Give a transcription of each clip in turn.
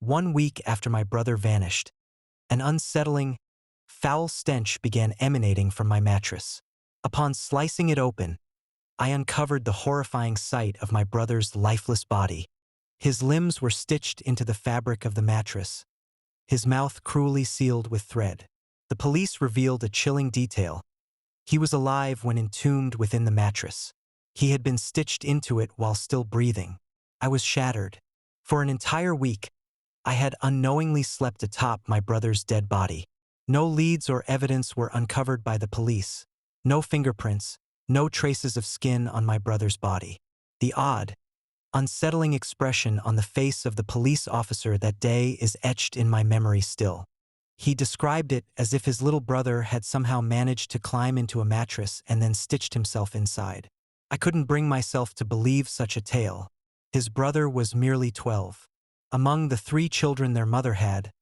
1 week after my brother vanished, an unsettling, foul stench began emanating from my mattress. Upon slicing it open, I uncovered the horrifying sight of my brother's lifeless body. His limbs were stitched into the fabric of the mattress, his mouth cruelly sealed with thread. The police revealed a chilling detail. He was alive when entombed within the mattress. He had been stitched into it while still breathing. I was shattered. For an entire week, I had unknowingly slept atop my brother's dead body. No leads or evidence were uncovered by the police. No fingerprints, no traces of skin on my brother's body. The odd, unsettling expression on the face of the police officer that day is etched in my memory still. He described it as if his little brother had somehow managed to climb into a mattress and then stitched himself inside. I couldn't bring myself to believe such a tale. His brother was merely 12. Among the 3 children their mother had,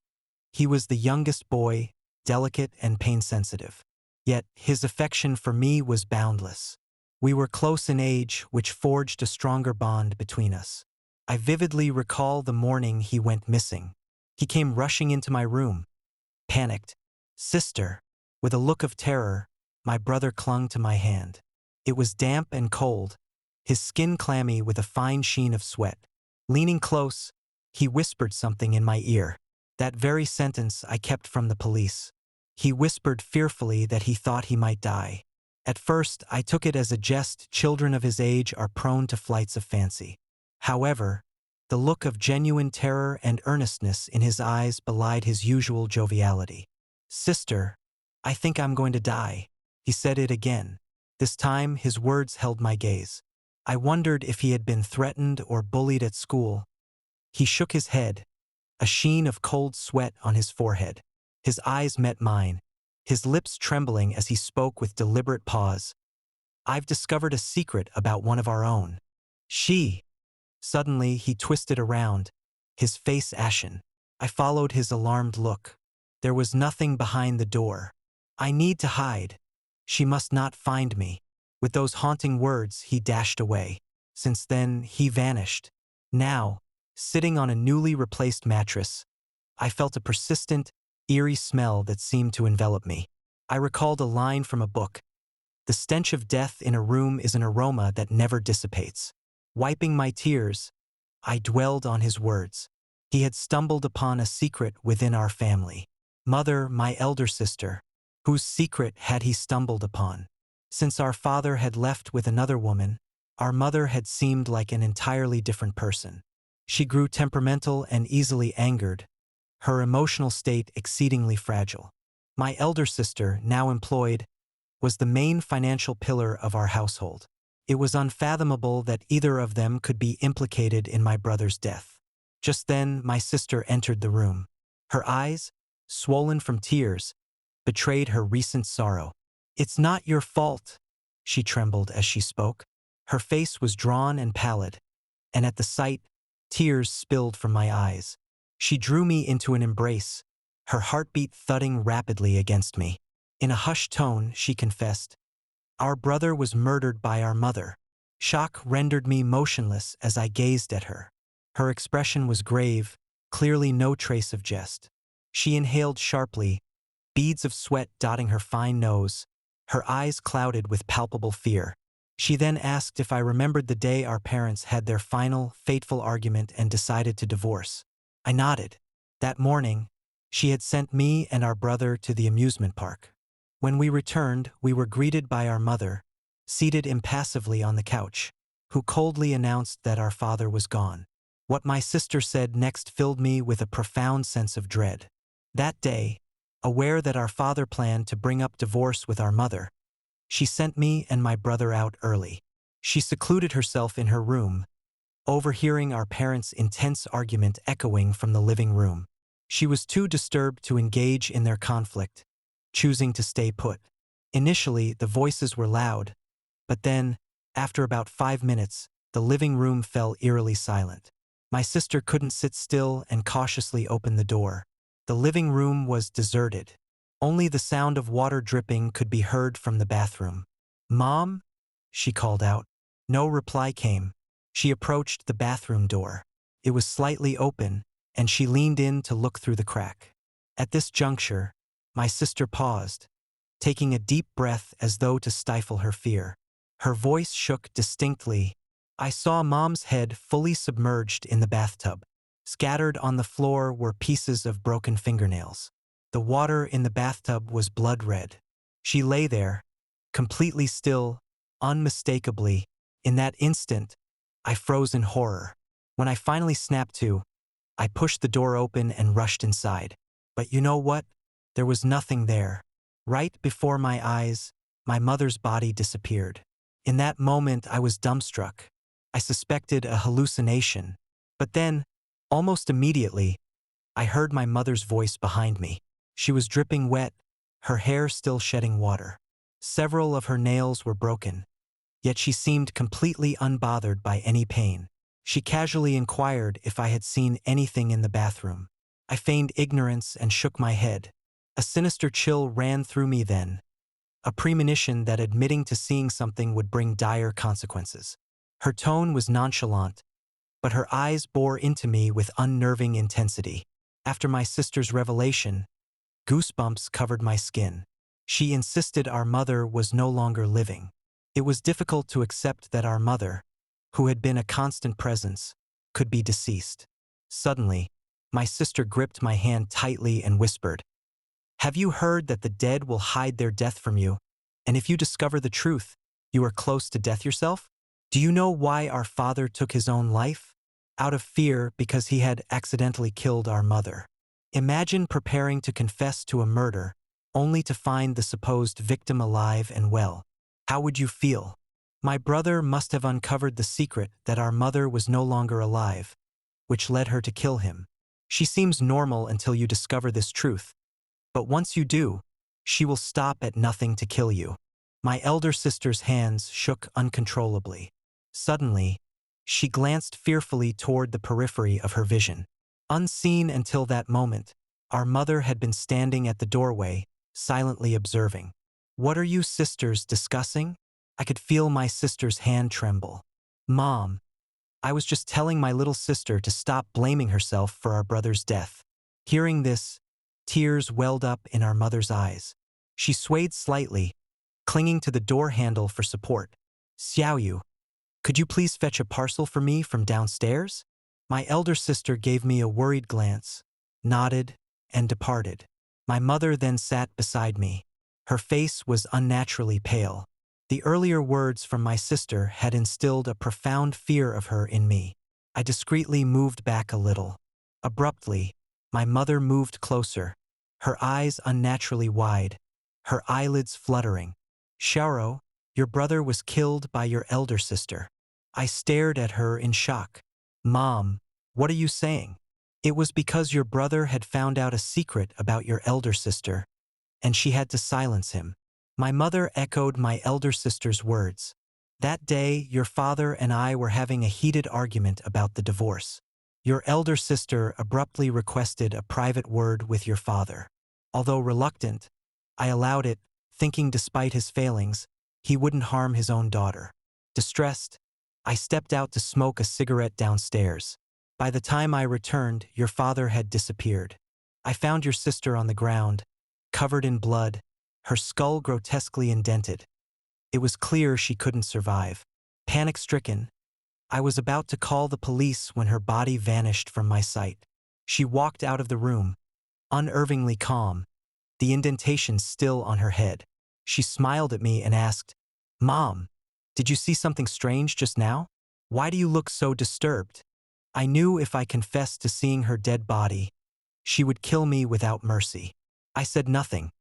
he was the youngest boy, delicate and pain-sensitive. Yet his affection for me was boundless. We were close in age, which forged a stronger bond between us. I vividly recall the morning he went missing. He came rushing into my room, panicked. "Sister," with a look of terror, my brother clung to my hand. It was damp and cold, his skin clammy with a fine sheen of sweat. Leaning close, he whispered something in my ear. That very sentence I kept from the police. He whispered fearfully that he thought he might die. At first, I took it as a jest. Children of his age are prone to flights of fancy. However, the look of genuine terror and earnestness in his eyes belied his usual joviality. "Sister, I think I'm going to die." He said it again. This time, his words held my gaze. I wondered if he had been threatened or bullied at school. He shook his head, a sheen of cold sweat on his forehead. His eyes met mine, his lips trembling as he spoke with deliberate pause. "I've discovered a secret about one of our own. She—" Suddenly, he twisted around, his face ashen. I followed his alarmed look. There was nothing behind the door. "I need to hide. She must not find me." With those haunting words, he dashed away. Since then, he vanished. Now, sitting on a newly replaced mattress, I felt a persistent, eerie smell that seemed to envelop me. I recalled a line from a book. "The stench of death in a room is an aroma that never dissipates." Wiping my tears, I dwelled on his words. He had stumbled upon a secret within our family. Mother, my elder sister, whose secret had he stumbled upon? Since our father had left with another woman, our mother had seemed like an entirely different person. She grew temperamental and easily angered, her emotional state exceedingly fragile. My elder sister, now employed, was the main financial pillar of our household. It was unfathomable that either of them could be implicated in my brother's death. Just then, my sister entered the room. Her eyes, swollen from tears, betrayed her recent sorrow. "It's not your fault," she trembled as she spoke. Her face was drawn and pallid, and at the sight, tears spilled from my eyes. She drew me into an embrace, her heartbeat thudding rapidly against me. In a hushed tone, she confessed, "Our brother was murdered by our mother." Shock rendered me motionless as I gazed at her. Her expression was grave, clearly no trace of jest. She inhaled sharply, beads of sweat dotting her fine nose, her eyes clouded with palpable fear. She then asked if I remembered the day our parents had their final, fateful argument and decided to divorce. I nodded. That morning, she had sent me and our brother to the amusement park. When we returned, we were greeted by our mother, seated impassively on the couch, who coldly announced that our father was gone. What my sister said next filled me with a profound sense of dread. That day, aware that our father planned to bring up divorce with our mother, she sent me and my brother out early. She secluded herself in her room, overhearing our parents' intense argument echoing from the living room. She was too disturbed to engage in their conflict, choosing to stay put. Initially, the voices were loud, but then, after about 5 minutes, the living room fell eerily silent. My sister couldn't sit still and cautiously opened the door. The living room was deserted. Only the sound of water dripping could be heard from the bathroom. "Mom?" she called out. No reply came. She approached the bathroom door. It was slightly open, and she leaned in to look through the crack. At this juncture, my sister paused, taking a deep breath as though to stifle her fear. Her voice shook distinctly. I saw Mom's head fully submerged in the bathtub. Scattered on the floor were pieces of broken fingernails. The water in the bathtub was blood red. She lay there, completely still, unmistakably. In that instant, I froze in horror. When I finally snapped to, I pushed the door open and rushed inside. But you know what? There was nothing there. Right before my eyes, my mother's body disappeared. In that moment, I was dumbstruck. I suspected a hallucination. But then, almost immediately, I heard my mother's voice behind me. She was dripping wet, her hair still shedding water. Several of her nails were broken, yet she seemed completely unbothered by any pain. She casually inquired if I had seen anything in the bathroom. I feigned ignorance and shook my head. A sinister chill ran through me then, a premonition that admitting to seeing something would bring dire consequences. Her tone was nonchalant, but her eyes bore into me with unnerving intensity. After my sister's revelation, goosebumps covered my skin. She insisted our mother was no longer living. It was difficult to accept that our mother, who had been a constant presence, could be deceased. Suddenly, my sister gripped my hand tightly and whispered, "Have you heard that the dead will hide their death from you, and if you discover the truth, you are close to death yourself? Do you know why our father took his own life? Out of fear because he had accidentally killed our mother. Imagine preparing to confess to a murder, only to find the supposed victim alive and well. How would you feel? My brother must have uncovered the secret that our mother was no longer alive, which led her to kill him. She seems normal until you discover this truth, but once you do, she will stop at nothing to kill you." My elder sister's hands shook uncontrollably. Suddenly, she glanced fearfully toward the periphery of her vision. Unseen until that moment, our mother had been standing at the doorway, silently observing. "What are you sisters discussing?" I could feel my sister's hand tremble. "Mom, I was just telling my little sister to stop blaming herself for our brother's death." Hearing this, tears welled up in our mother's eyes. She swayed slightly, clinging to the door handle for support. "Xiaoyu, could you please fetch a parcel for me from downstairs?" My elder sister gave me a worried glance, nodded, and departed. My mother then sat beside me. Her face was unnaturally pale. The earlier words from my sister had instilled a profound fear of her in me. I discreetly moved back a little. Abruptly, my mother moved closer, her eyes unnaturally wide, her eyelids fluttering. "Xiaoro, your brother was killed by your elder sister." I stared at her in shock. "Mom, what are you saying?" "It was because your brother had found out a secret about your elder sister, and she had to silence him." My mother echoed my elder sister's words. "That day, your father and I were having a heated argument about the divorce. Your elder sister abruptly requested a private word with your father. Although reluctant, I allowed it, thinking despite his failings, he wouldn't harm his own daughter. Distressed, I stepped out to smoke a cigarette downstairs. By the time I returned, your father had disappeared. I found your sister on the ground, covered in blood, her skull grotesquely indented. It was clear she couldn't survive. Panic-stricken, I was about to call the police when her body vanished from my sight. She walked out of the room, unnervingly calm, the indentations still on her head. She smiled at me and asked, "Mom, did you see something strange just now? Why do you look so disturbed?" I knew if I confessed to seeing her dead body, she would kill me without mercy. I said nothing.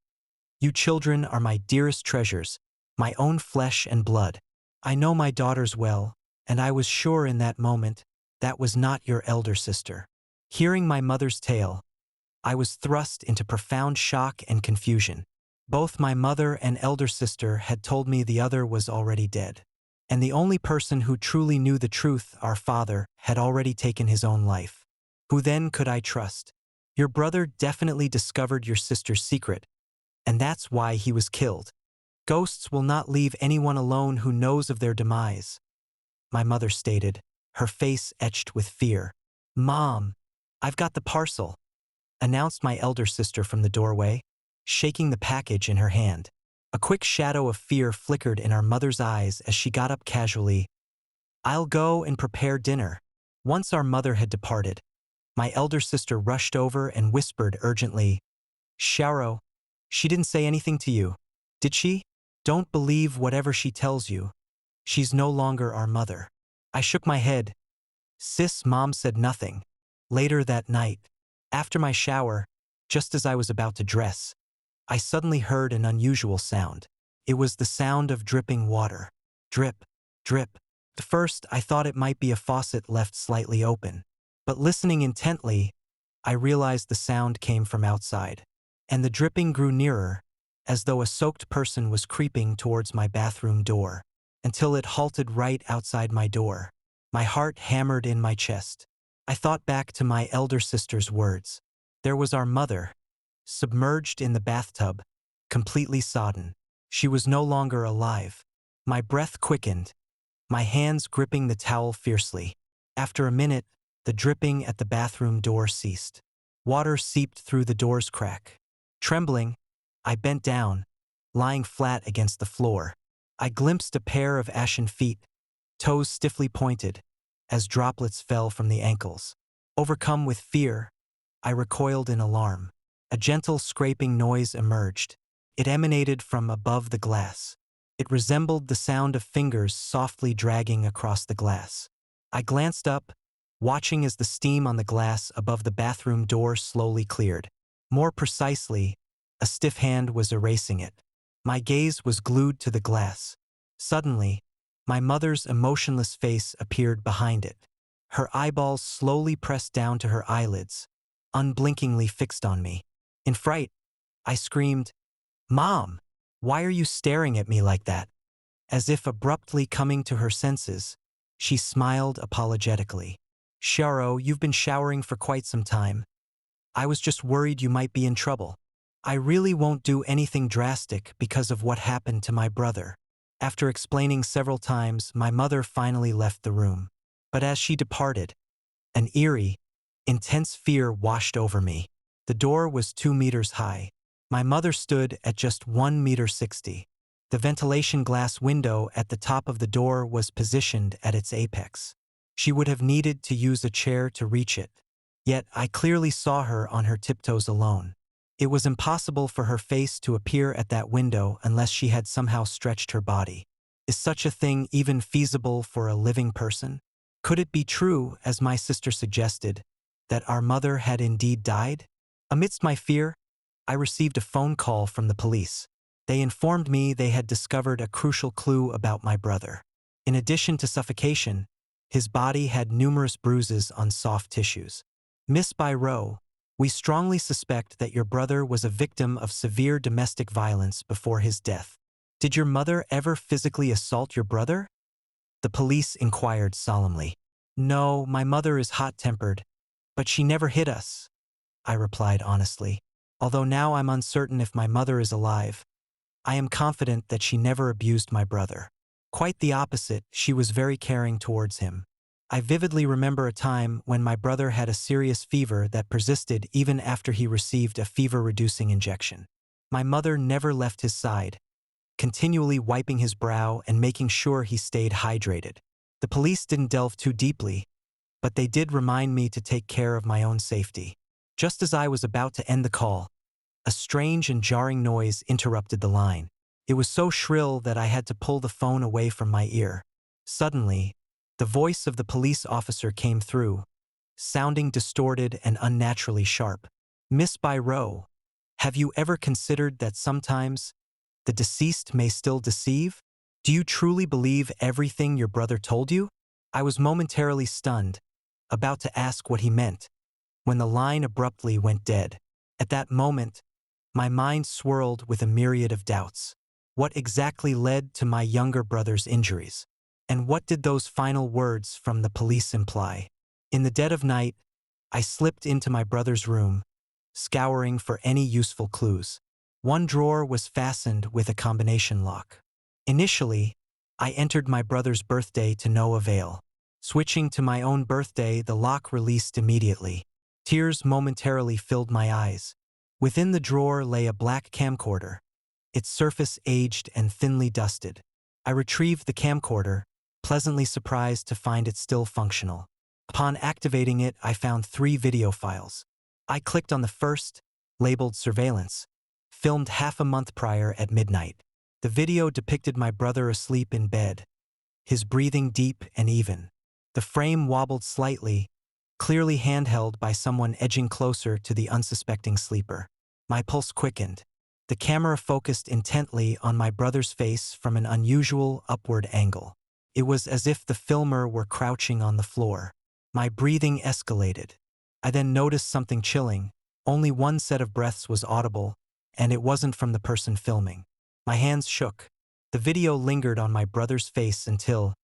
"You children are my dearest treasures, my own flesh and blood. I know my daughters well, and I was sure in that moment that was not your elder sister." Hearing my mother's tale, I was thrust into profound shock and confusion. Both my mother and elder sister had told me the other was already dead. And the only person who truly knew the truth, our father, had already taken his own life. Who then could I trust? "Your brother definitely discovered your sister's secret, and that's why he was killed. Ghosts will not leave anyone alone who knows of their demise," my mother stated, her face etched with fear. "Mom, "I've got the parcel," announced my elder sister from the doorway, shaking the package in her hand. A quick shadow of fear flickered in our mother's eyes as she got up casually. "I'll go and prepare dinner." Once our mother had departed, my elder sister rushed over and whispered urgently, "Sharo, she didn't say anything to you, did she? Don't believe whatever she tells you. She's no longer our mother." I shook my head. "Sis, Mom said nothing." Later that night, after my shower, just as I was about to dress, I suddenly heard an unusual sound. It was the sound of dripping water. Drip, drip. At first, I thought it might be a faucet left slightly open. But listening intently, I realized the sound came from outside. And the dripping grew nearer, as though a soaked person was creeping towards my bathroom door, until it halted right outside my door. My heart hammered in my chest. I thought back to my elder sister's words. There was our mother, submerged in the bathtub, completely sodden. She was no longer alive. My breath quickened, my hands gripping the towel fiercely. After a minute, the dripping at the bathroom door ceased. Water seeped through the door's crack. Trembling, I bent down, lying flat against the floor. I glimpsed a pair of ashen feet, toes stiffly pointed, as droplets fell from the ankles. Overcome with fear, I recoiled in alarm. A gentle scraping noise emerged. It emanated from above the glass. It resembled the sound of fingers softly dragging across the glass. I glanced up, watching as the steam on the glass above the bathroom door slowly cleared. More precisely, a stiff hand was erasing it. My gaze was glued to the glass. Suddenly, my mother's emotionless face appeared behind it. Her eyeballs slowly pressed down to her eyelids, unblinkingly fixed on me. In fright, I screamed, "Mom, why are you staring at me like that?" As if abruptly coming to her senses, she smiled apologetically. "Sharo, you've been showering for quite some time. I was just worried you might be in trouble. I really won't do anything drastic because of what happened to my brother." After explaining several times, my mother finally left the room. But as she departed, an eerie, intense fear washed over me. The door was 2 meters high. My mother stood at just 1 meter 60. The ventilation glass window at the top of the door was positioned at its apex. She would have needed to use a chair to reach it. Yet I clearly saw her on her tiptoes alone. It was impossible for her face to appear at that window unless she had somehow stretched her body. Is such a thing even feasible for a living person? Could it be true, as my sister suggested, that our mother had indeed died? Amidst my fear, I received a phone call from the police. They informed me they had discovered a crucial clue about my brother. In addition to suffocation, his body had numerous bruises on soft tissues. "Miss Byroe, we strongly suspect that your brother was a victim of severe domestic violence before his death. Did your mother ever physically assault your brother?" the police inquired solemnly. "No, my mother is hot-tempered, but she never hit us," I replied honestly. "Although now I'm uncertain if my mother is alive, I am confident that she never abused my brother. Quite the opposite, she was very caring towards him. I vividly remember a time when my brother had a serious fever that persisted even after he received a fever-reducing injection. My mother never left his side, continually wiping his brow and making sure he stayed hydrated. The police didn't delve too deeply, but they did remind me to take care of my own safety. Just as I was about to end the call, a strange and jarring noise interrupted the line. It was so shrill that I had to pull the phone away from my ear. Suddenly, the voice of the police officer came through, sounding distorted and unnaturally sharp. "Miss Byroe, have you ever considered that sometimes the deceased may still deceive? Do you truly believe everything your brother told you?" I was momentarily stunned, about to ask what he meant, when the line abruptly went dead. At that moment, my mind swirled with a myriad of doubts. What exactly led to my younger brother's injuries? And what did those final words from the police imply? In the dead of night, I slipped into my brother's room, scouring for any useful clues. One drawer was fastened with a combination lock. Initially, I entered my brother's birthday to no avail. Switching to my own birthday, the lock released immediately. Tears momentarily filled my eyes. Within the drawer lay a black camcorder, its surface aged and thinly dusted. I retrieved the camcorder, pleasantly surprised to find it still functional. Upon activating it, I found 3 video files. I clicked on the first, labeled Surveillance, filmed half a month prior at midnight. The video depicted my brother asleep in bed, his breathing deep and even. The frame wobbled slightly, clearly handheld by someone edging closer to the unsuspecting sleeper. My pulse quickened. The camera focused intently on my brother's face from an unusual upward angle. It was as if the filmer were crouching on the floor. My breathing escalated. I then noticed something chilling. Only one set of breaths was audible, and it wasn't from the person filming. My hands shook. The video lingered on my brother's face until,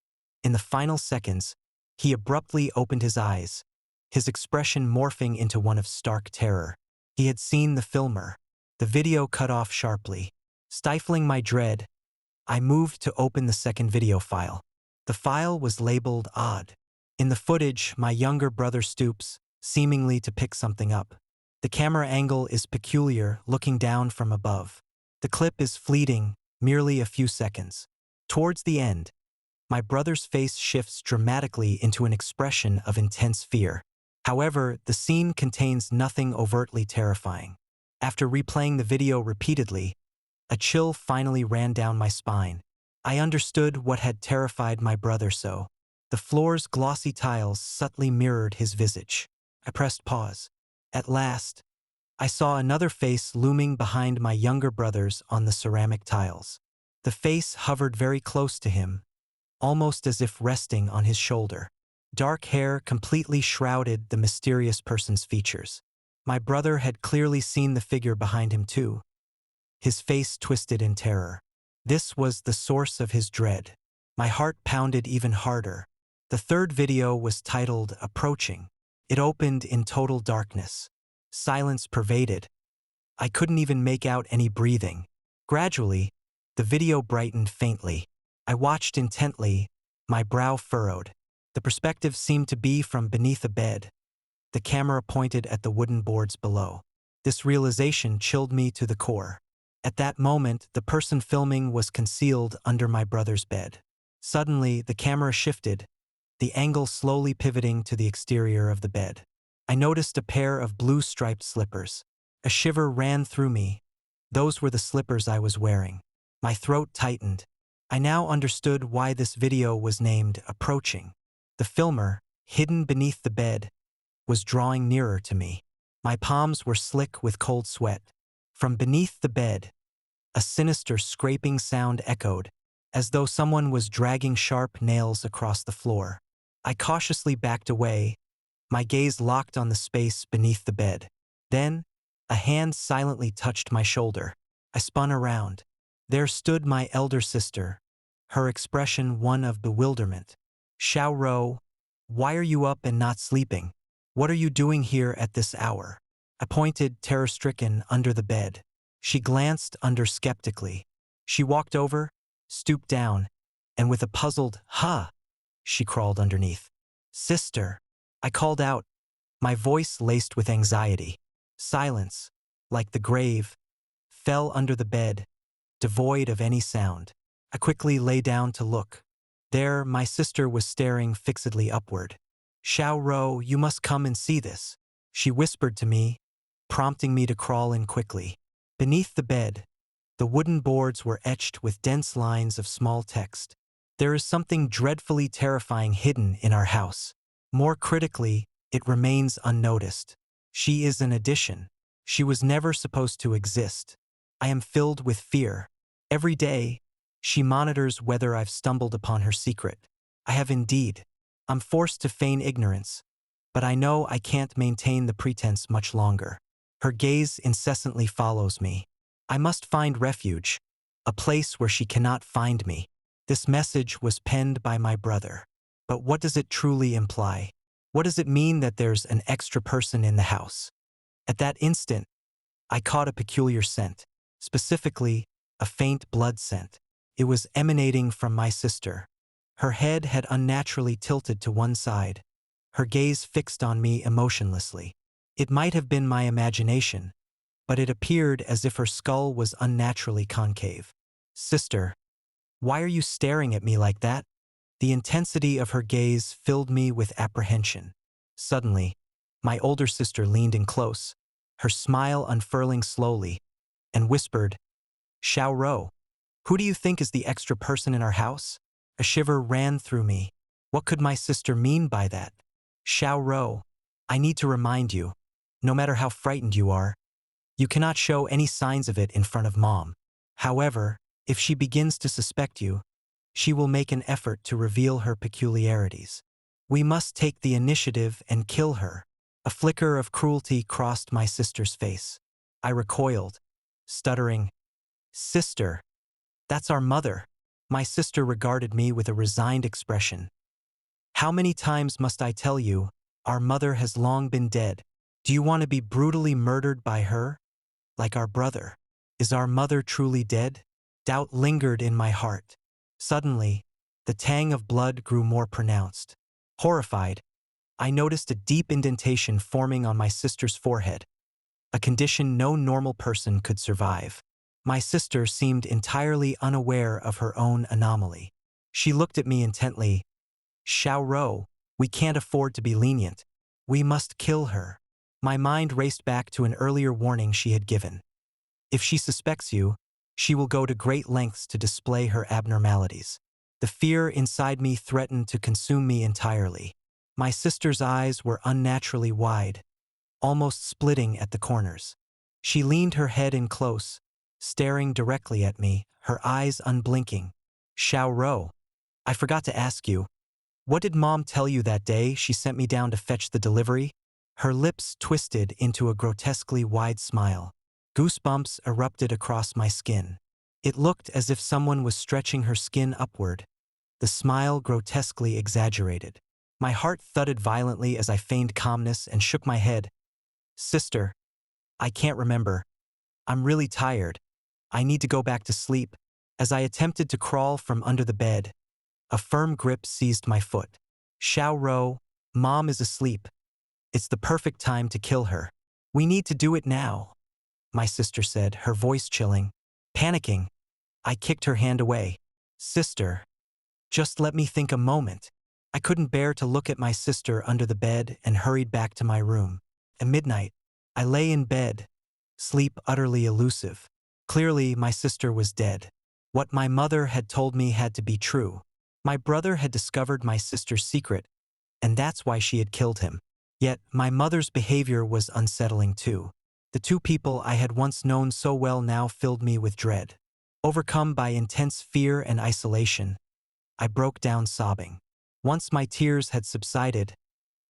in the final seconds, he abruptly opened his eyes, his expression morphing into one of stark terror. He had seen the filmer. The video cut off sharply. Stifling my dread, I moved to open the second video file. The file was labeled Odd. In the footage, my younger brother stoops, seemingly to pick something up. The camera angle is peculiar, looking down from above. The clip is fleeting, merely a few seconds. Towards the end, my brother's face shifts dramatically into an expression of intense fear. However, the scene contains nothing overtly terrifying. After replaying the video repeatedly, a chill finally ran down my spine. I understood what had terrified my brother so. The floor's glossy tiles subtly mirrored his visage. I pressed pause. At last, I saw another face looming behind my younger brother's on the ceramic tiles. The face hovered very close to him, almost as if resting on his shoulder. Dark hair completely shrouded the mysterious person's features. My brother had clearly seen the figure behind him too, his face twisted in terror. This was the source of his dread. My heart pounded even harder. The third video was titled Approaching. It opened in total darkness. Silence pervaded. I couldn't even make out any breathing. Gradually, the video brightened faintly. I watched intently, my brow furrowed. The perspective seemed to be from beneath a bed. The camera pointed at the wooden boards below. This realization chilled me to the core. At that moment, the person filming was concealed under my brother's bed. Suddenly, the camera shifted, the angle slowly pivoting to the exterior of the bed. I noticed a pair of blue striped slippers. A shiver ran through me. Those were the slippers I was wearing. My throat tightened. I now understood why this video was named Approaching. The filmer, hidden beneath the bed, was drawing nearer to me. My palms were slick with cold sweat. From beneath the bed, a sinister scraping sound echoed, as though someone was dragging sharp nails across the floor. I cautiously backed away, my gaze locked on the space beneath the bed. Then, a hand silently touched my shoulder. I spun around. There stood my elder sister, her expression one of bewilderment. "Xiao Ro, why are you up and not sleeping? What are you doing here at this hour?" I pointed, terror-stricken, under the bed. She glanced under skeptically. She walked over, stooped down, and with a puzzled, "Huh," she crawled underneath. "Sister," I called out, my voice laced with anxiety. Silence, like the grave, fell under the bed, devoid of any sound. I quickly lay down to look. There, my sister was staring fixedly upward. "Xiao Ro, you must come and see this," she whispered to me, prompting me to crawl in quickly. Beneath the bed, the wooden boards were etched with dense lines of small text. "There is something dreadfully terrifying hidden in our house. More critically, it remains unnoticed. She is an addition. She was never supposed to exist. I am filled with fear. Every day, she monitors whether I've stumbled upon her secret. I have indeed. I'm forced to feign ignorance, but I know I can't maintain the pretense much longer. Her gaze incessantly follows me. I must find refuge, a place where she cannot find me." This message was penned by my brother. But what does it truly imply? What does it mean that there's an extra person in the house? At that instant, I caught a peculiar scent, specifically, a faint blood scent. It was emanating from my sister. Her head had unnaturally tilted to one side, her gaze fixed on me emotionlessly. It might have been my imagination, but it appeared as if her skull was unnaturally concave. Sister, why are you staring at me like that? The intensity of her gaze filled me with apprehension. Suddenly, my older sister leaned in close, her smile unfurling slowly, and whispered, Xiao Ro, who do you think is the extra person in our house? A shiver ran through me. What could my sister mean by that? Xiao Ro, I need to remind you, no matter how frightened you are, you cannot show any signs of it in front of Mom. However, if she begins to suspect you, she will make an effort to reveal her peculiarities. We must take the initiative and kill her. A flicker of cruelty crossed my sister's face. I recoiled, stuttering, Sister, that's our mother. My sister regarded me with a resigned expression. How many times must I tell you, our mother has long been dead? Do you want to be brutally murdered by her? Like our brother. Is our mother truly dead? Doubt lingered in my heart. Suddenly, the tang of blood grew more pronounced. Horrified, I noticed a deep indentation forming on my sister's forehead, a condition no normal person could survive. My sister seemed entirely unaware of her own anomaly. She looked at me intently. Xiao Ro, we can't afford to be lenient. We must kill her. My mind raced back to an earlier warning she had given. If she suspects you, she will go to great lengths to display her abnormalities. The fear inside me threatened to consume me entirely. My sister's eyes were unnaturally wide, almost splitting at the corners. She leaned her head in close, staring directly at me, her eyes unblinking. Xiao Ro, I forgot to ask you, what did Mom tell you that day she sent me down to fetch the delivery? Her lips twisted into a grotesquely wide smile. Goosebumps erupted across my skin. It looked as if someone was stretching her skin upward, the smile grotesquely exaggerated. My heart thudded violently as I feigned calmness and shook my head. Sister, I can't remember. I'm really tired. I need to go back to sleep. As I attempted to crawl from under the bed, a firm grip seized my foot. Xiao Ro, Mom is asleep. It's the perfect time to kill her. We need to do it now, my sister said, her voice chilling. Panicking, I kicked her hand away. Sister, just let me think a moment. I couldn't bear to look at my sister under the bed and hurried back to my room. At midnight, I lay in bed, sleep utterly elusive. Clearly, my sister was dead. What my mother had told me had to be true. My brother had discovered my sister's secret, and that's why she had killed him. Yet, my mother's behavior was unsettling too. The two people I had once known so well now filled me with dread. Overcome by intense fear and isolation, I broke down sobbing. Once my tears had subsided,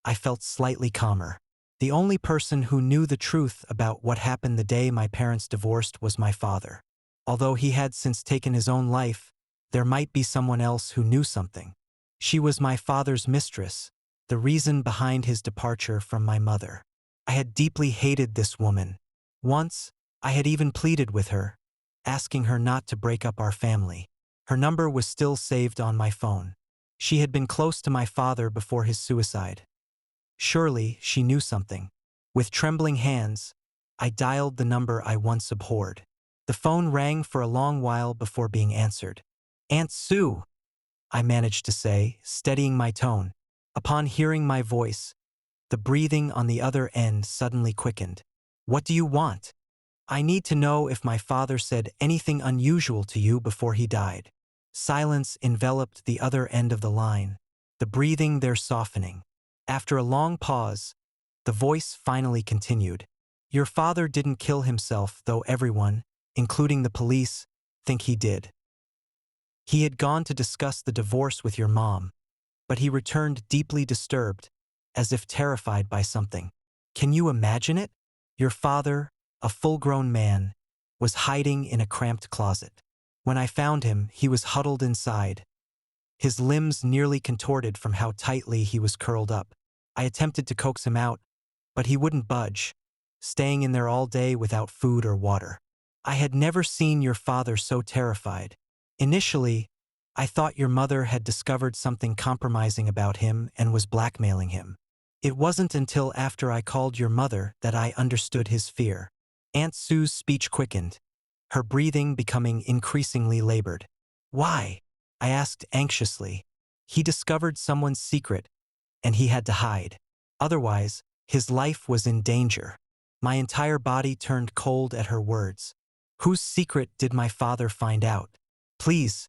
I felt slightly calmer. The only person who knew the truth about what happened the day my parents divorced was my father. Although he had since taken his own life, there might be someone else who knew something. She was my father's mistress, the reason behind his departure from my mother. I had deeply hated this woman. Once, I had even pleaded with her, asking her not to break up our family. Her number was still saved on my phone. She had been close to my father before his suicide. Surely, she knew something. With trembling hands, I dialed the number I once abhorred. The phone rang for a long while before being answered. Aunt Sue, I managed to say, steadying my tone. Upon hearing my voice, the breathing on the other end suddenly quickened. What do you want? I need to know if my father said anything unusual to you before he died. Silence enveloped the other end of the line, the breathing there softening. After a long pause, the voice finally continued. Your father didn't kill himself, though everyone, including the police, think he did. He had gone to discuss the divorce with your mom, but he returned deeply disturbed, as if terrified by something. Can you imagine it? Your father, a full-grown man, was hiding in a cramped closet. When I found him, he was huddled inside, his limbs nearly contorted from how tightly he was curled up. I attempted to coax him out, but he wouldn't budge, staying in there all day without food or water. I had never seen your father so terrified. Initially, I thought your mother had discovered something compromising about him and was blackmailing him. It wasn't until after I called your mother that I understood his fear. Aunt Sue's speech quickened, her breathing becoming increasingly labored. Why? I asked anxiously. He discovered someone's secret, and he had to hide. Otherwise, his life was in danger. My entire body turned cold at her words. Whose secret did my father find out? Please,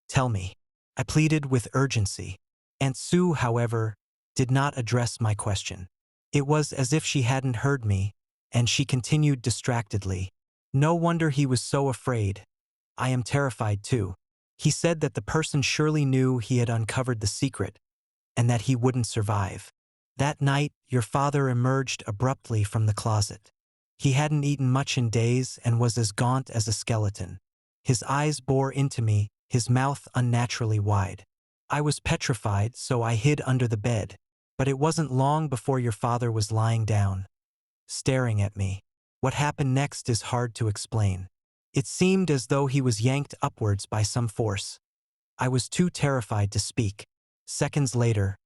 tell me. I pleaded with urgency. Aunt Sue, however, did not address my question. It was as if she hadn't heard me, and she continued distractedly. No wonder he was so afraid. I am terrified too. He said that the person surely knew he had uncovered the secret, and that he wouldn't survive. That night, your father emerged abruptly from the closet. He hadn't eaten much in days and was as gaunt as a skeleton. His eyes bore into me, his mouth unnaturally wide. I was petrified, so I hid under the bed. But it wasn't long before your father was lying down, staring at me. What happened next is hard to explain. It seemed as though he was yanked upwards by some force. I was too terrified to speak. Seconds later,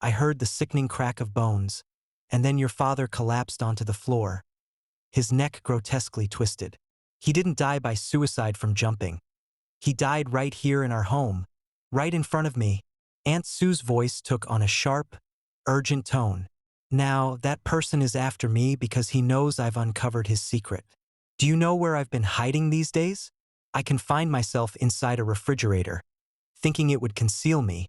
I heard the sickening crack of bones, and then your father collapsed onto the floor, his neck grotesquely twisted. He didn't die by suicide from jumping. He died right here in our home, right in front of me. Aunt Sue's voice took on a sharp, urgent tone. Now, that person is after me because he knows I've uncovered his secret. Do you know where I've been hiding these days? I confined myself inside a refrigerator, thinking it would conceal me,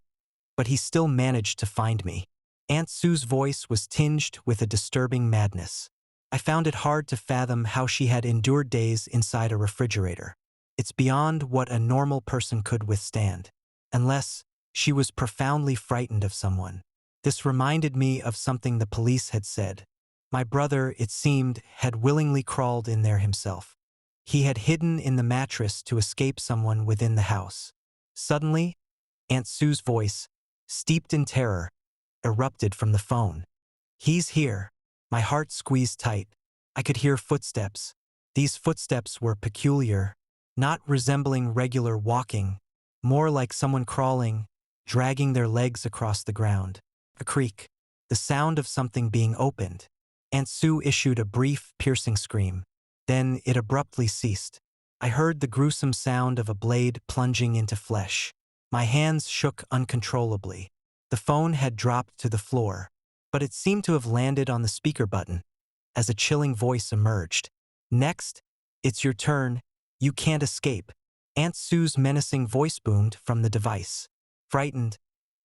but he still managed to find me. Aunt Sue's voice was tinged with a disturbing madness. I found it hard to fathom how she had endured days inside a refrigerator. It's beyond what a normal person could withstand, unless she was profoundly frightened of someone. This reminded me of something the police had said. My brother, it seemed, had willingly crawled in there himself. He had hidden in the mattress to escape someone within the house. Suddenly, Aunt Sue's voice, steeped in terror, erupted from the phone. He's here. My heart squeezed tight. I could hear footsteps. These footsteps were peculiar, not resembling regular walking, more like someone crawling, dragging their legs across the ground. A creak, the sound of something being opened. Aunt Sue issued a brief, piercing scream. Then it abruptly ceased. I heard the gruesome sound of a blade plunging into flesh. My hands shook uncontrollably. The phone had dropped to the floor, but it seemed to have landed on the speaker button as a chilling voice emerged. Next, it's your turn. You can't escape. Aunt Sue's menacing voice boomed from the device. Frightened,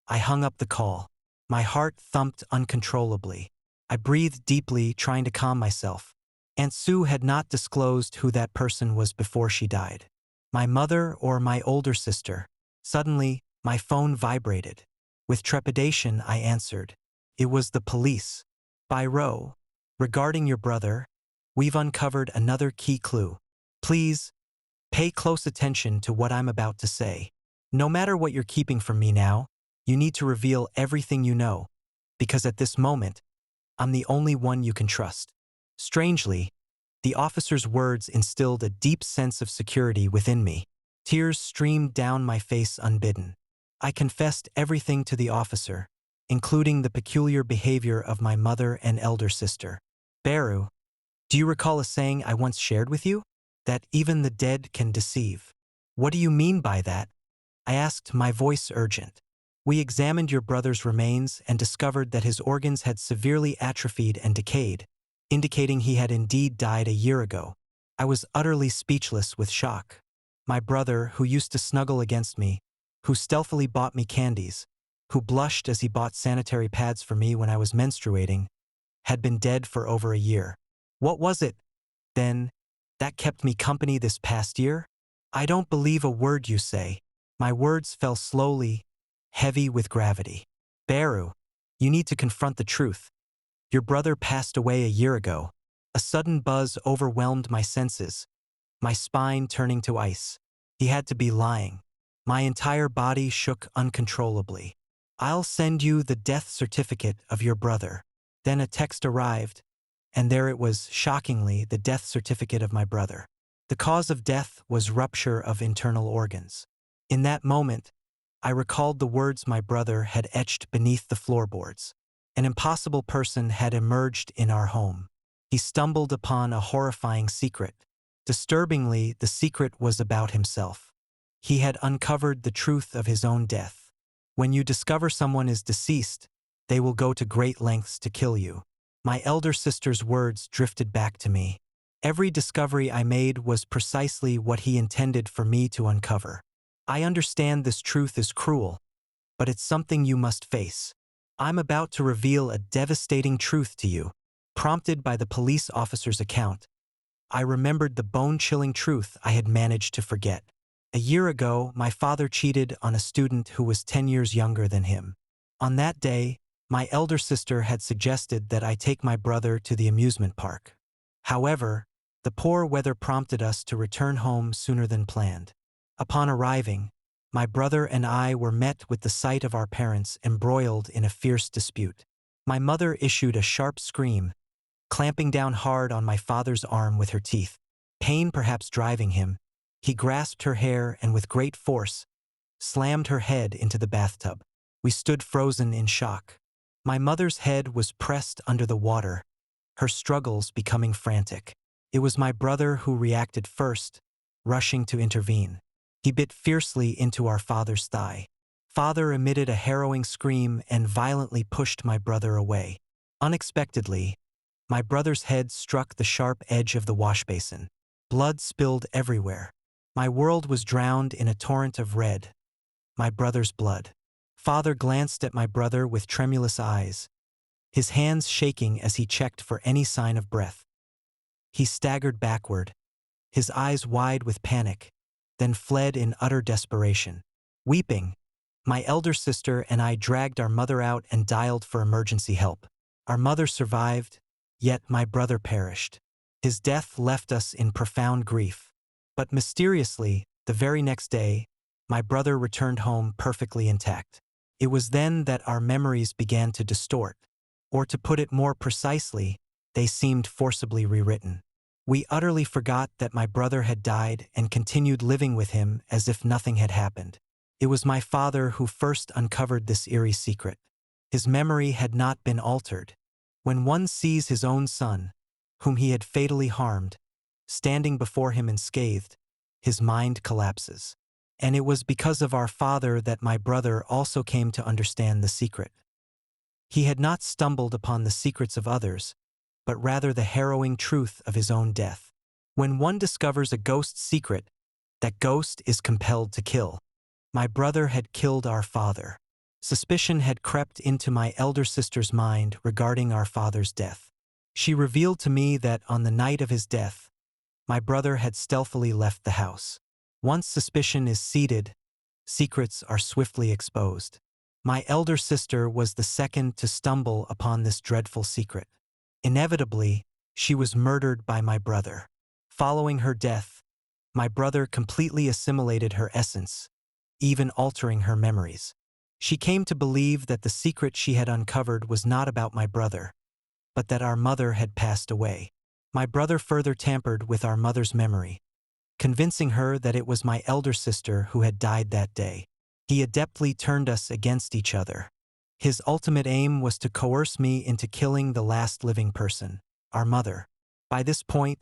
I hung up the call. My heart thumped uncontrollably. I breathed deeply, trying to calm myself. Aunt Sue had not disclosed who that person was before she died. My mother or my older sister. Suddenly, my phone vibrated. With trepidation, I answered. It was the police. By Roe. Regarding your brother, we've uncovered another key clue. Please, pay close attention to what I'm about to say. No matter what you're keeping from me now, you need to reveal everything you know, because at this moment, I'm the only one you can trust. Strangely, the officer's words instilled a deep sense of security within me. Tears streamed down my face unbidden. I confessed everything to the officer, including the peculiar behavior of my mother and elder sister. Beru, do you recall a saying I once shared with you? That even the dead can deceive. What do you mean by that? I asked, my voice urgent. We examined your brother's remains and discovered that his organs had severely atrophied and decayed, indicating he had indeed died a year ago. I was utterly speechless with shock. My brother, who used to snuggle against me, who stealthily bought me candies, who blushed as he bought sanitary pads for me when I was menstruating, had been dead for over a year. What was it, then, that kept me company this past year? I don't believe a word you say. My words fell slowly, heavy with gravity. Beru, you need to confront the truth. Your brother passed away a year ago. A sudden buzz overwhelmed my senses, my spine turning to ice. He had to be lying. My entire body shook uncontrollably. I'll send you the death certificate of your brother. Then a text arrived, and there it was, shockingly, the death certificate of my brother. The cause of death was rupture of internal organs. In that moment, I recalled the words my brother had etched beneath the floorboards. An impossible person had emerged in our home. He stumbled upon a horrifying secret. Disturbingly, the secret was about himself. He had uncovered the truth of his own death. When you discover someone is deceased, they will go to great lengths to kill you. My elder sister's words drifted back to me. Every discovery I made was precisely what he intended for me to uncover. I understand this truth is cruel, but it's something you must face. I'm about to reveal a devastating truth to you. Prompted by the police officer's account, I remembered the bone-chilling truth I had managed to forget. A year ago, my father cheated on a student who was 10 years younger than him. On that day, my elder sister had suggested that I take my brother to the amusement park. However, the poor weather prompted us to return home sooner than planned. Upon arriving, my brother and I were met with the sight of our parents embroiled in a fierce dispute. My mother issued a sharp scream, clamping down hard on my father's arm with her teeth. Pain perhaps driving him, he grasped her hair and with great force slammed her head into the bathtub. We stood frozen in shock. My mother's head was pressed under the water, her struggles becoming frantic. It was my brother who reacted first, rushing to intervene. He bit fiercely into our father's thigh. Father emitted a harrowing scream and violently pushed my brother away. Unexpectedly, my brother's head struck the sharp edge of the wash basin. Blood spilled everywhere. My world was drowned in a torrent of red, my brother's blood. Father glanced at my brother with tremulous eyes, his hands shaking as he checked for any sign of breath. He staggered backward, his eyes wide with panic, then fled in utter desperation. Weeping, my elder sister and I dragged our mother out and dialed for emergency help. Our mother survived, yet my brother perished. His death left us in profound grief. But mysteriously, the very next day, my brother returned home perfectly intact. It was then that our memories began to distort. Or to put it more precisely, they seemed forcibly rewritten. We utterly forgot that my brother had died and continued living with him as if nothing had happened. It was my father who first uncovered this eerie secret. His memory had not been altered. When one sees his own son, whom he had fatally harmed, standing before him unscathed, his mind collapses. And it was because of our father that my brother also came to understand the secret. He had not stumbled upon the secrets of others, but rather the harrowing truth of his own death. When one discovers a ghost's secret, that ghost is compelled to kill. My brother had killed our father. Suspicion had crept into my elder sister's mind regarding our father's death. She revealed to me that on the night of his death, my brother had stealthily left the house. Once suspicion is seated, secrets are swiftly exposed. My elder sister was the second to stumble upon this dreadful secret. Inevitably, she was murdered by my brother. Following her death, my brother completely assimilated her essence, even altering her memories. She came to believe that the secret she had uncovered was not about my brother, but that our mother had passed away. My brother further tampered with our mother's memory, convincing her that it was my elder sister who had died that day. He adeptly turned us against each other. His ultimate aim was to coerce me into killing the last living person, our mother. By this point,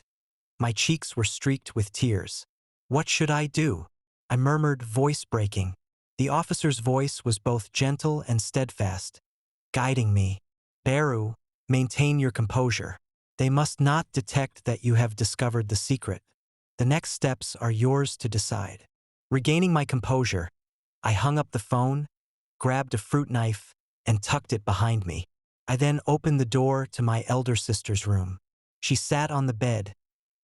my cheeks were streaked with tears. What should I do? I murmured, voice breaking. The officer's voice was both gentle and steadfast, guiding me. Beru, maintain your composure. They must not detect that you have discovered the secret. The next steps are yours to decide. Regaining my composure, I hung up the phone, grabbed a fruit knife, and tucked it behind me. I then opened the door to my elder sister's room. She sat on the bed,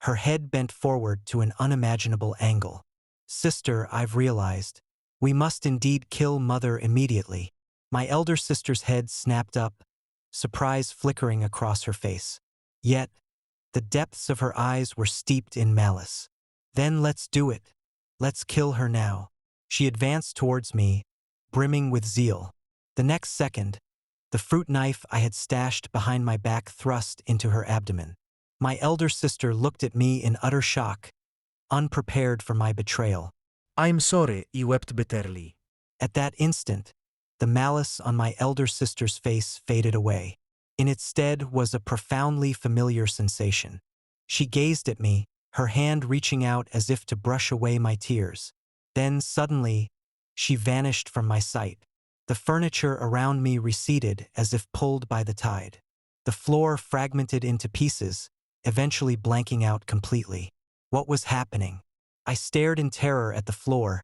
her head bent forward to an unimaginable angle. Sister, I've realized, we must indeed kill mother immediately. My elder sister's head snapped up, surprise flickering across her face. Yet, the depths of her eyes were steeped in malice. Then let's do it. Let's kill her now. She advanced towards me, brimming with zeal. The next second, the fruit knife I had stashed behind my back thrust into her abdomen. My elder sister looked at me in utter shock, unprepared for my betrayal. I'm sorry, he wept bitterly. At that instant, The malice on my elder sister's face faded away. In its stead was a profoundly familiar sensation. She gazed at me, her hand reaching out as if to brush away my tears. Then, suddenly, she vanished from my sight. The furniture around me receded as if pulled by the tide. The floor fragmented into pieces, eventually blanking out completely. What was happening? I stared in terror at the floor,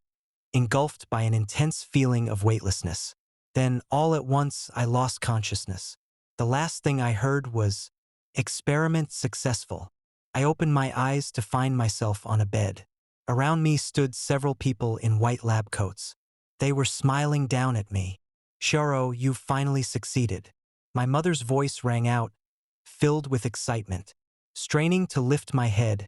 engulfed by an intense feeling of weightlessness. Then, all at once, I lost consciousness. The last thing I heard was, "Experiment successful." I opened my eyes to find myself on a bed. Around me stood several people in white lab coats. They were smiling down at me. "Sharo, you've finally succeeded." My mother's voice rang out, filled with excitement. Straining to lift my head,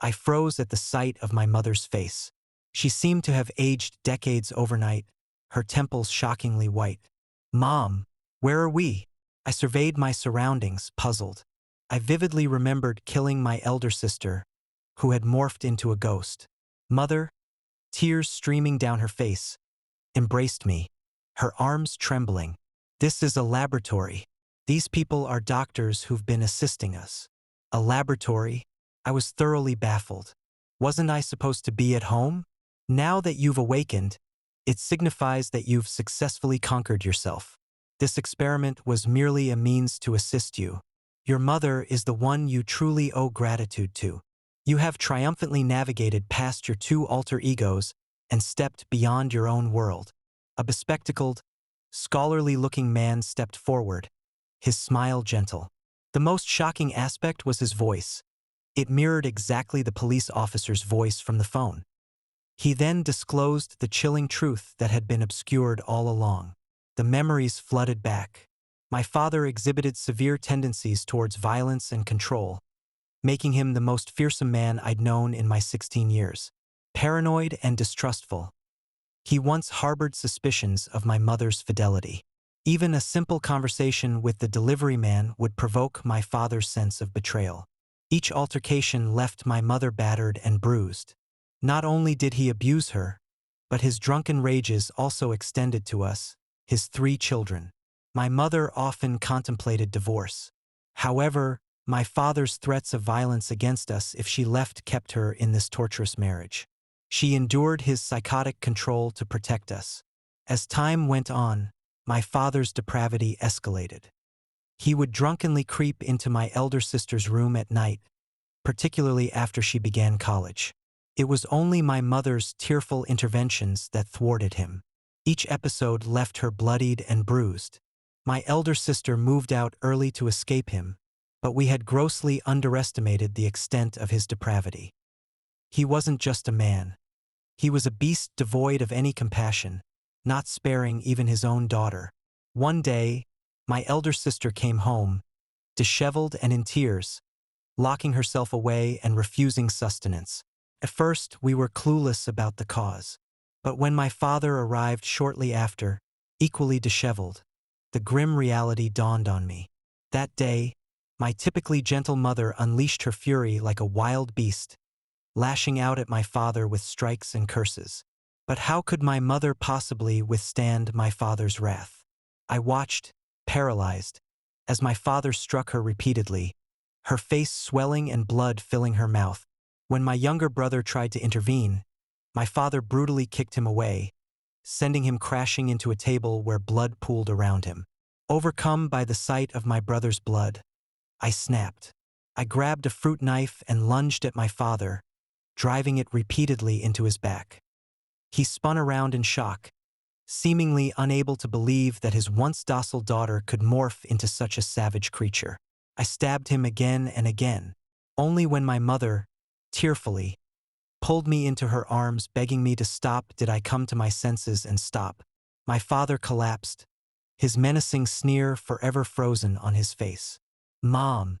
I froze at the sight of my mother's face. She seemed to have aged decades overnight, her temples shockingly white. "Mom, where are we?" I surveyed my surroundings, puzzled. I vividly remembered killing my elder sister, who had morphed into a ghost. Mother, tears streaming down her face, embraced me, her arms trembling. "This is a laboratory. These people are doctors who've been assisting us." A laboratory? I was thoroughly baffled. Wasn't I supposed to be at home? "Now that you've awakened, it signifies that you've successfully conquered yourself. This experiment was merely a means to assist you. Your mother is the one you truly owe gratitude to. You have triumphantly navigated past your two alter egos and stepped beyond your own world." A bespectacled, scholarly-looking man stepped forward, his smile gentle. The most shocking aspect was his voice. It mirrored exactly the police officer's voice from the phone. He then disclosed the chilling truth that had been obscured all along. The memories flooded back. My father exhibited severe tendencies towards violence and control, making him the most fearsome man I'd known in my 16 years. Paranoid and distrustful, he once harbored suspicions of my mother's fidelity. Even a simple conversation with the delivery man would provoke my father's sense of betrayal. Each altercation left my mother battered and bruised. Not only did he abuse her, but his drunken rages also extended to us, his 3 children. My mother often contemplated divorce. However, my father's threats of violence against us if she left kept her in this torturous marriage. She endured his psychotic control to protect us. As time went on, my father's depravity escalated. He would drunkenly creep into my elder sister's room at night, particularly after she began college. It was only my mother's tearful interventions that thwarted him. Each episode left her bloodied and bruised. My elder sister moved out early to escape him, but we had grossly underestimated the extent of his depravity. He wasn't just a man. He was a beast devoid of any compassion, not sparing even his own daughter. One day, my elder sister came home, disheveled and in tears, locking herself away and refusing sustenance. At first, we were clueless about the cause. But when my father arrived shortly after, equally disheveled, the grim reality dawned on me. That day, my typically gentle mother unleashed her fury like a wild beast, lashing out at my father with strikes and curses. But how could my mother possibly withstand my father's wrath? I watched, paralyzed, as my father struck her repeatedly, her face swelling and blood filling her mouth. When my younger brother tried to intervene, my father brutally kicked him away, sending him crashing into a table where blood pooled around him. Overcome by the sight of my brother's blood, I snapped. I grabbed a fruit knife and lunged at my father, driving it repeatedly into his back. He spun around in shock, seemingly unable to believe that his once docile daughter could morph into such a savage creature. I stabbed him again and again. Only when my mother, tearfully, pulled me into her arms begging me to stop did I come to my senses and stop. My father collapsed, his menacing sneer forever frozen on his face. "Mom,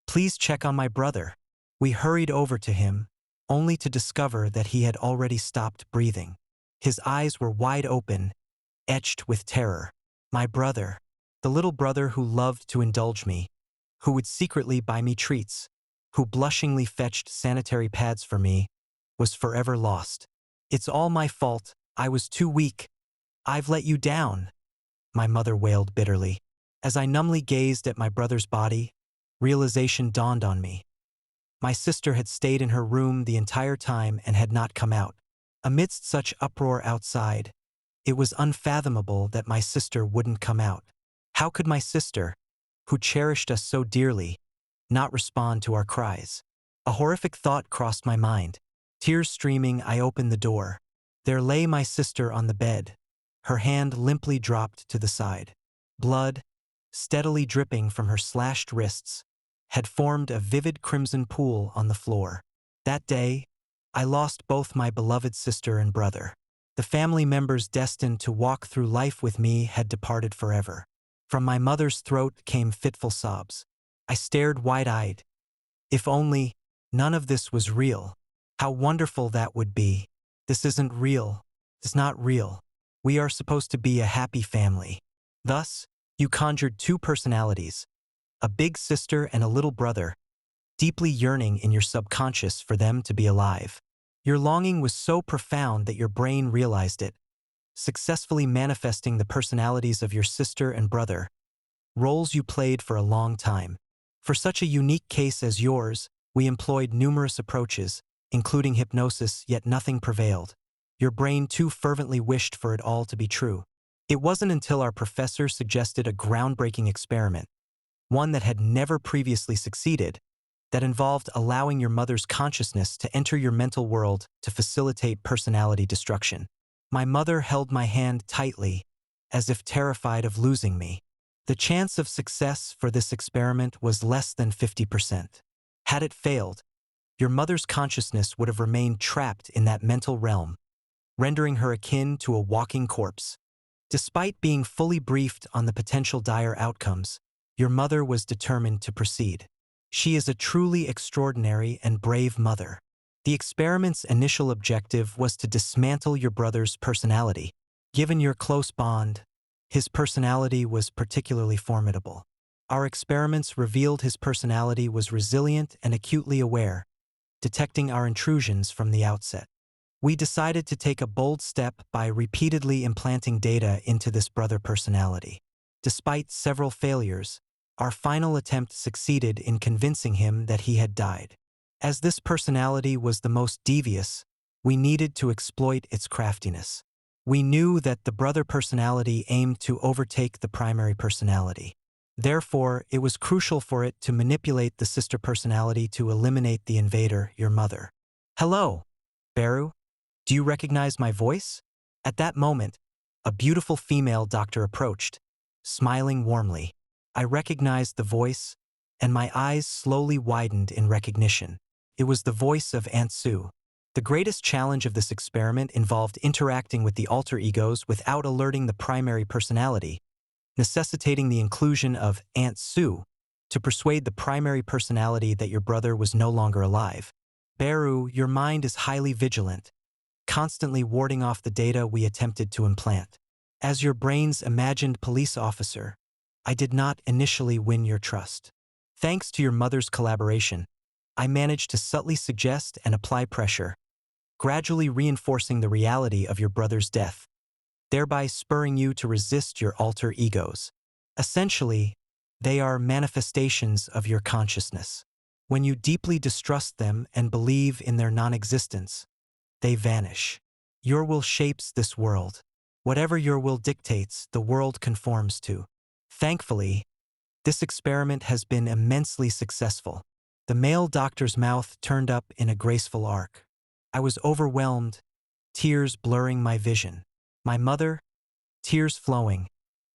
please check on my brother." We hurried over to him, only to discover that he had already stopped breathing. His eyes were wide open, etched with terror. My brother, the little brother who loved to indulge me, who would secretly buy me treats, who blushingly fetched sanitary pads for me, was forever lost. "It's all my fault. I was too weak. I've let you down." my mother wailed bitterly. As I numbly gazed at my brother's body, realization dawned on me. My sister had stayed in her room the entire time and had not come out. Amidst such uproar outside, it was unfathomable that my sister wouldn't come out. How could my sister, who cherished us so dearly, not respond to our cries? A horrific thought crossed my mind. Tears streaming, I opened the door. There lay my sister on the bed, her hand limply dropped to the side. Blood, steadily dripping from her slashed wrists, had formed a vivid crimson pool on the floor. That day, I lost both my beloved sister and brother. The family members destined to walk through life with me had departed forever. From my mother's throat came fitful sobs. I stared wide-eyed. If only none of this was real. How wonderful that would be. This isn't real. It's not real. We are supposed to be a happy family. Thus, you conjured two personalities, a big sister and a little brother, deeply yearning in your subconscious for them to be alive. Your longing was so profound that your brain realized it, successfully manifesting the personalities of your sister and brother, roles you played for a long time. For such a unique case as yours, we employed numerous approaches, including hypnosis, yet nothing prevailed. Your brain too fervently wished for it all to be true. It wasn't until our professor suggested a groundbreaking experiment, one that had never previously succeeded, that involved allowing your mother's consciousness to enter your mental world to facilitate personality destruction. My mother held my hand tightly, as if terrified of losing me. The chance of success for this experiment was less than 50%. Had it failed, your mother's consciousness would have remained trapped in that mental realm, rendering her akin to a walking corpse. Despite being fully briefed on the potential dire outcomes, your mother was determined to proceed. She is a truly extraordinary and brave mother. The experiment's initial objective was to dismantle your brother's personality. Given your close bond, his personality was particularly formidable. Our experiments revealed his personality was resilient and acutely aware, detecting our intrusions from the outset. We decided to take a bold step by repeatedly implanting data into this brother personality. Despite several failures, our final attempt succeeded in convincing him that he had died. As this personality was the most devious, we needed to exploit its craftiness. We knew that the brother personality aimed to overtake the primary personality. Therefore, it was crucial for it to manipulate the sister personality to eliminate the invader, your mother. "Hello, Beru. Do you recognize my voice?" At that moment, a beautiful female doctor approached, smiling warmly. I recognized the voice, and my eyes slowly widened in recognition. It was the voice of Aunt Sue. The greatest challenge of this experiment involved interacting with the alter egos without alerting the primary personality, necessitating the inclusion of Aunt Sue to persuade the primary personality that your brother was no longer alive. "Beru, your mind is highly vigilant, constantly warding off the data we attempted to implant. As your brain's imagined police officer, I did not initially win your trust. Thanks to your mother's collaboration, I managed to subtly suggest and apply pressure, gradually reinforcing the reality of your brother's death, thereby spurring you to resist your alter egos. Essentially, they are manifestations of your consciousness. When you deeply distrust them and believe in their non-existence, they vanish. Your will shapes this world. Whatever your will dictates, the world conforms to. Thankfully, this experiment has been immensely successful." The male doctor's mouth turned up in a graceful arc. I was overwhelmed, tears blurring my vision. My mother, tears flowing,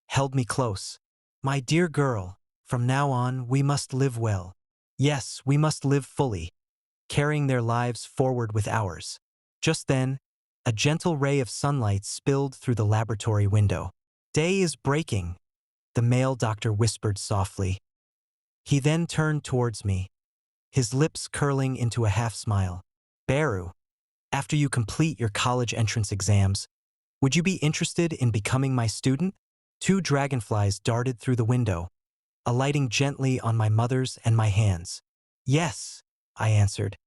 held me close. "My dear girl, from now on we must live well. Yes, we must live fully, carrying their lives forward with ours." Just then, a gentle ray of sunlight spilled through the laboratory window. "Day is breaking," the male doctor whispered softly. He then turned towards me, his lips curling into a half-smile. "Beru, after you complete your college entrance exams, would you be interested in becoming my student?" Two dragonflies darted through the window, alighting gently on my mother's and my hands. "Yes," I answered,